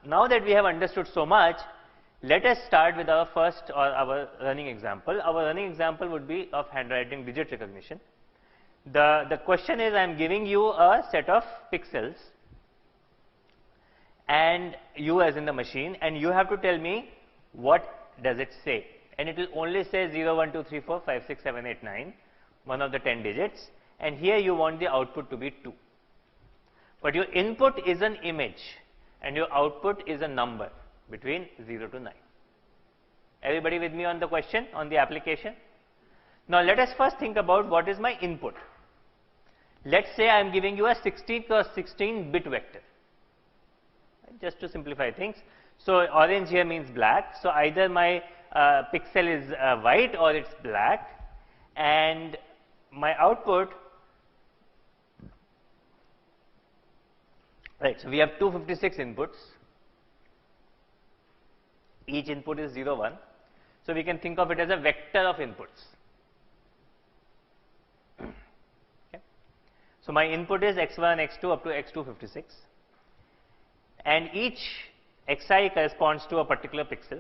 now that we have understood so much, let us start with our first or our running example. Our running example would be of handwriting digit recognition. The question is, I am giving you a set of pixels and you as in the machine, and you have to tell me what does it say, and it will only say 0, 1, 2, 3, 4, 5, 6, 7, 8, 9, one of the 10 digits, and here you want the output to be 2. But your input is an image and your output is a number between 0 to 9. Everybody with me on the question, on the application? Now let us first think about what is my input. Let's say I am giving you a 16 cross 16 bit vector. Just to simplify things. So orange here means black. So either my pixel is white or it's black, and my output, right, so we have 256 inputs. Each input is 0, 1. So we can think of it as a vector of inputs. Okay. So my input is x1, x2 up to x256. And each xi corresponds to a particular pixel,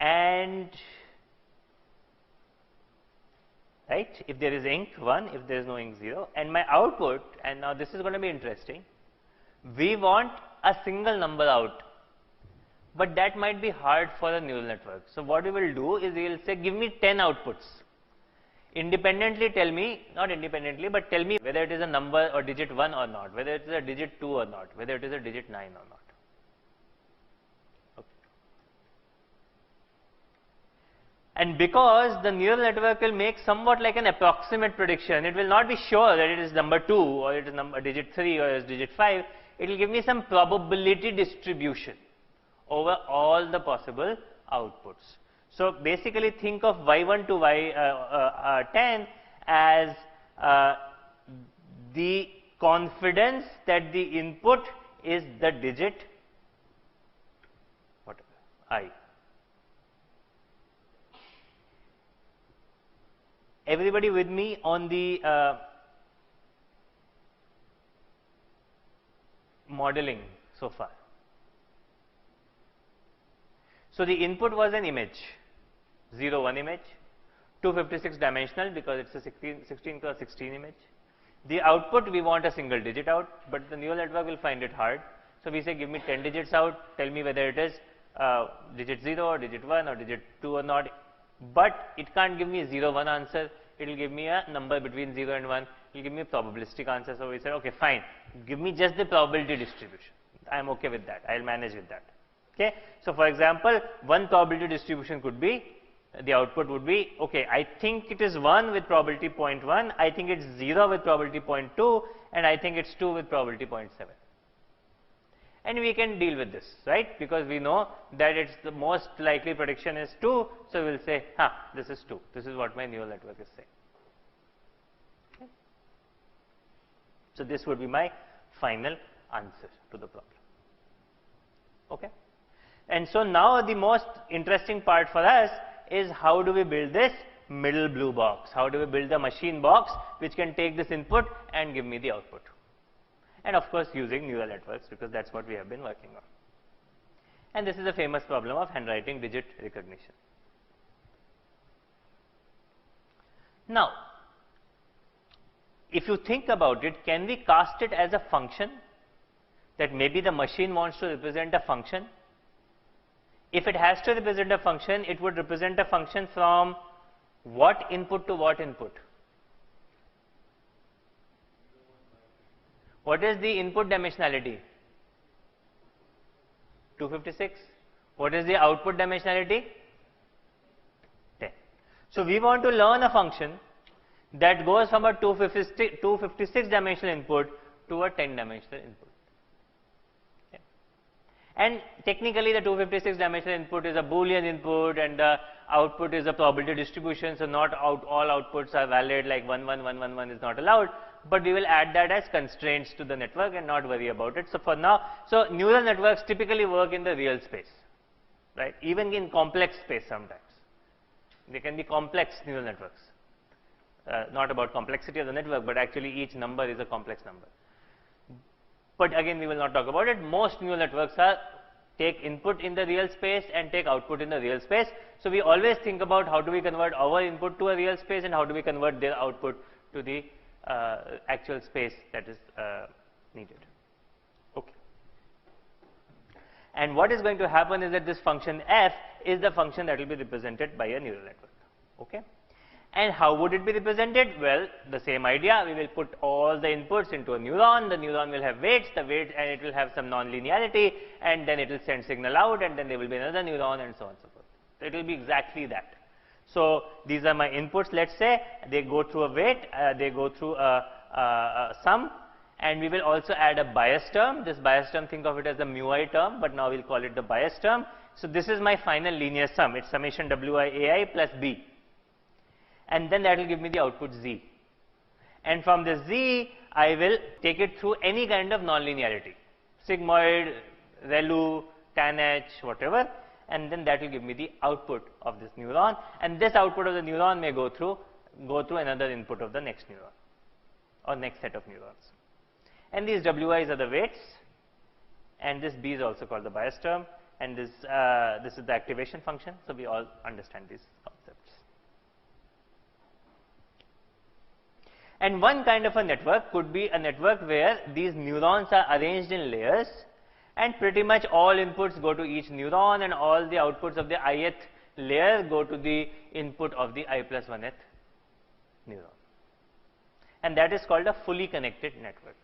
and right, if there is ink 1, if there is no ink 0, and my output, and now this is going to be interesting, we want a single number out, but that might be hard for a neural network. So what we will do is we will say, give me 10 outputs. Independently tell me, not independently, but tell me whether it is a number or digit 1 or not, whether it is a digit 2 or not, whether it is a digit 9 or not. Okay. And because the neural network will make somewhat like an approximate prediction, it will not be sure that it is number 2 or it is number digit 3 or it is digit 5, it will give me some probability distribution over all the possible outputs. So basically think of y1 to y10 as the confidence that the input is the digit whatever I. Everybody with me on the modeling so far? So the input was an image, 0, 1 image, 256 dimensional because it's a 16 cross 16 image. The output, we want a single digit out, but the neural network will find it hard. So we say, give me 10 digits out, tell me whether it is digit 0 or digit 1 or digit 2 or not. But it can't give me 0, 1 answer, it will give me a number between 0 and 1, it will give me a probabilistic answer. So we said, okay, fine, give me just the probability distribution. I am okay with that, I will manage with that. Okay. So for example, one probability distribution could be, the output would be, okay, I think it is 1 with probability 0.1, I think it's 0 with probability 0.2, and I think it's 2 with probability 0.7. And we can deal with this, right? Because we know that it's the most likely prediction is 2, so we'll say, this is 2. This is what my neural network is saying. Okay. So this would be my final answer to the problem. Okay. And so now the most interesting part for us is how do we build this middle blue box? How do we build the machine box which can take this input and give me the output? And of course using neural networks, because that's what we have been working on. And this is a famous problem of handwriting digit recognition. Now, if you think about it, can we cast it as a function? That maybe the machine wants to represent a function. If it has to represent a function, it would represent a function from what input to what input? What is the input dimensionality? 256. What is the output dimensionality? 10. So we want to learn a function that goes from a 256 dimensional input to a 10 dimensional input. And technically the 256 dimensional input is a Boolean input and the output is a probability distribution, so not all outputs are valid, like 1, 1, 1, 1, 1 is not allowed, but we will add that as constraints to the network and not worry about it. So for now, so neural networks typically work in the real space, right? Even in complex space sometimes. They can be complex neural networks. Not about complexity of the network, but actually each number is a complex number. But again, we will not talk about it. Most neural networks take input in the real space and take output in the real space. So we always think about how do we convert our input to a real space and how do we convert their output to the actual space that is needed. Okay. And what is going to happen is that this function f is the function that will be represented by a neural network. Okay. And how would it be represented? Well, the same idea. We will put all the inputs into a neuron. The neuron will have weights, and it will have some non-linearity, and then it will send signal out, and then there will be another neuron, and so on and so forth. So it will be exactly that. So these are my inputs. Let's say they go through a weight, they go through a sum, and we will also add a bias term. This bias term, think of it as the mu-i term, but now we'll call it the bias term. So this is my final linear sum. It's summation wi ai plus b. And then that will give me the output z. And from the z, I will take it through any kind of nonlinearity, sigmoid, ReLU, tan h, whatever, and then that will give me the output of this neuron. And this output of the neuron may go through another input of the next neuron or next set of neurons. And these wi's are the weights, and this b is also called the bias term, and this is the activation function. So we all understand these concepts. And one kind of a network could be a network where these neurons are arranged in layers, and pretty much all inputs go to each neuron, and all the outputs of the ith layer go to the input of the I plus 1th neuron. And that is called a fully connected network.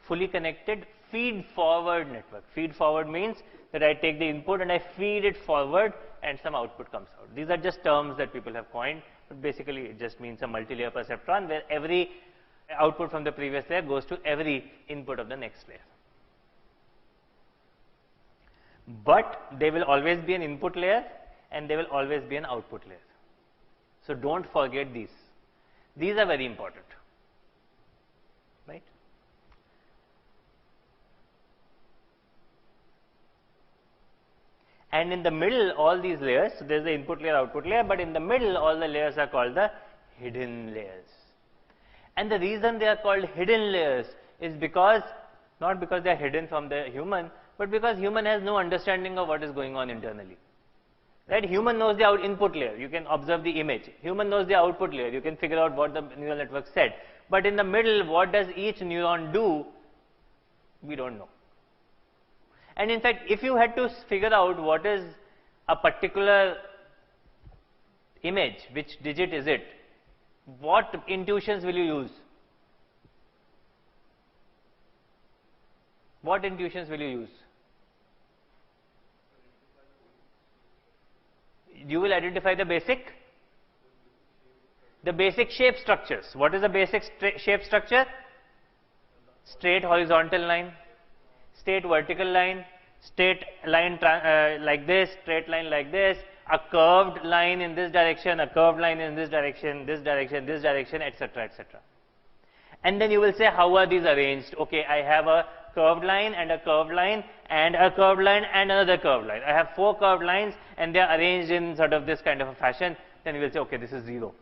Fully connected feed forward network. Feed forward means that I take the input and I feed it forward and some output comes out. These are just terms that people have coined. But basically, it just means a multi-layer perceptron where every output from the previous layer goes to every input of the next layer. But there will always be an input layer and there will always be an output layer. So don't forget these. These are very important, right? And in the middle, all these layers, so there is the input layer, output layer, but in the middle, all the layers are called the hidden layers. And the reason they are called hidden layers is because, not because they are hidden from the human, but because human has no understanding of what is going on internally. Right? Human knows the input layer, you can observe the image. Human knows the output layer, you can figure out what the neural network said. But in the middle, what does each neuron do? We don't know. And in fact, if you had to figure out what is a particular image, which digit is it, what intuitions will you use? What intuitions will you use? You will identify the basic shape structures. What is the basic shape structure? Straight horizontal line, straight vertical line, straight line like this, straight line like this, a curved line in this direction, a curved line in this direction, etc., etc. And then you will say, how are these arranged? Okay, I have a curved line and a curved line and a curved line and another curved line. I have 4 curved lines and they are arranged in sort of this kind of a fashion. Then you will say, okay, this is 0.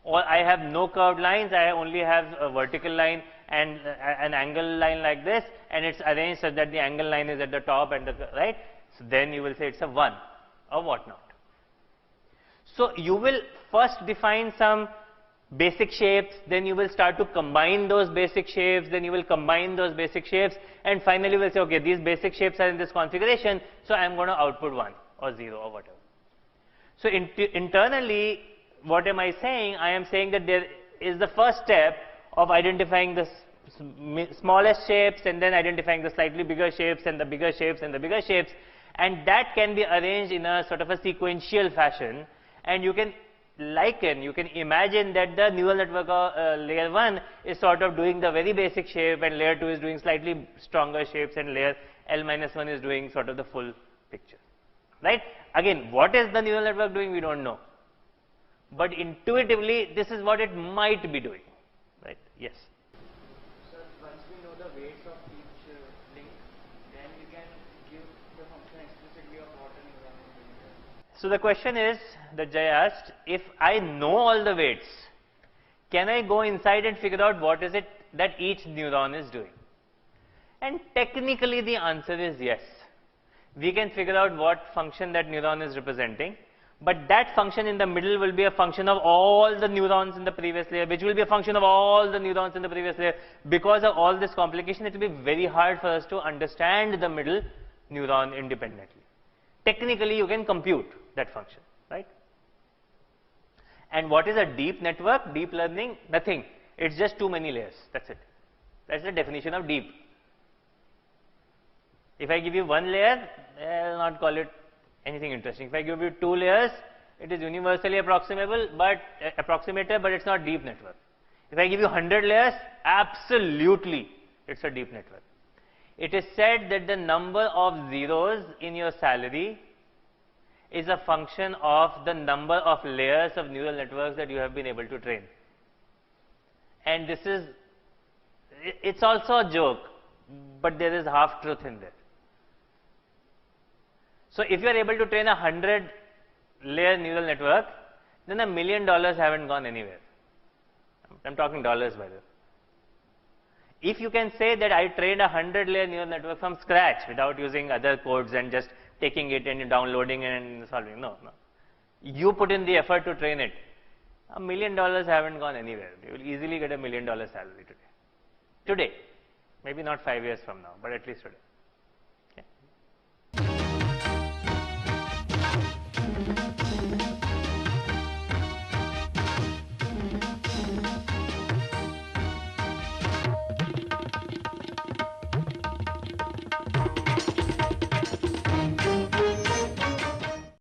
Or I have no curved lines, I only have a vertical line and an angle line like this, and it's arranged such that the angle line is at the top and the right. So then you will say it's a 1 or whatnot. So you will first define some basic shapes, then you will start to combine those basic shapes, then you will combine those basic shapes, and finally you will say, okay, these basic shapes are in this configuration, so I am going to output 1 or 0 or whatever. So internally, what am I saying? I am saying that there is the first step of identifying the smallest shapes and then identifying the slightly bigger shapes and the bigger shapes and the bigger shapes, and that can be arranged in a sort of a sequential fashion, and you can imagine that the neural network layer 1 is sort of doing the very basic shape and layer 2 is doing slightly stronger shapes and layer L-1 is doing sort of the full picture, right? Again, what is the neural network doing? We don't know. But intuitively, this is what it might be doing, right? Yes. So once we know the weights of each link, then we can give the function explicitly of what a neuron is doing. So the question is that Jay asked, if I know all the weights, can I go inside and figure out what is it that each neuron is doing? And technically the answer is yes. We can figure out what function that neuron is representing, but that function in the middle will be a function of all the neurons in the previous layer, which will be a function of all the neurons in the previous layer. Because of all this complication, it will be very hard for us to understand the middle neuron independently. Technically, you can compute that function, right? And what is a deep network? Deep learning? Nothing. It's just too many layers. That's it. That's the definition of deep. If I give you one layer, I will not call it anything interesting. If I give you 2 layers, it is universally approximable, but approximator, but it's not deep network. If I give you 100 layers, absolutely, it's a deep network. It is said that the number of zeros in your salary is a function of the number of layers of neural networks that you have been able to train. And this is, it's also a joke, but there is half truth in there. So if you are able to train a 100-layer neural network, then $1 million haven't gone anywhere. I'm talking dollars, by the way. If you can say that I trained a 100-layer neural network from scratch without using other codes and just taking it and downloading and solving, no. You put in the effort to train it. $1 million haven't gone anywhere. You will easily get $1 million salary today. Maybe not 5 years from now, but at least today.